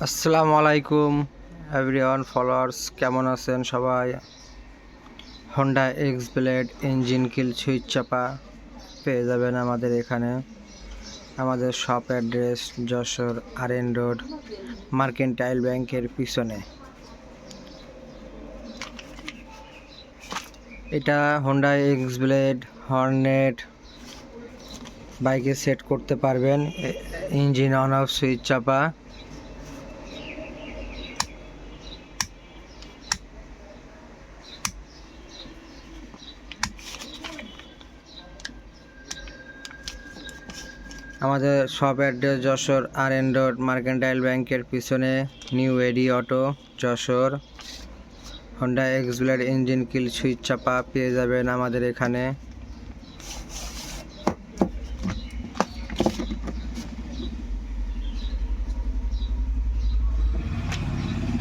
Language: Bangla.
আসসালামু আলাইকুম এভরিওয়ান ফলোয়ার্স, কেমন আছেন সবাই? Honda X Blade engine kill switch চাপা পেয়ে যাবেন আমাদের এখানে। আমাদের shop address Jessore RN road, mercantile ব্যাংকের পিছনে। এটা হোন্ডা এক্স ব্লেড হর্নেট বাইকে সেট করতে পারবেন। ইঞ্জিন অন অফ সুইচ চাপা। আমাদের shop address Jessore RN road, mercantile ব্যাংকের পিছনে, new AD auto Jessore. Honda X Blade engine kill switch চাপা পেয়ে যাবেন আমাদের এখানে।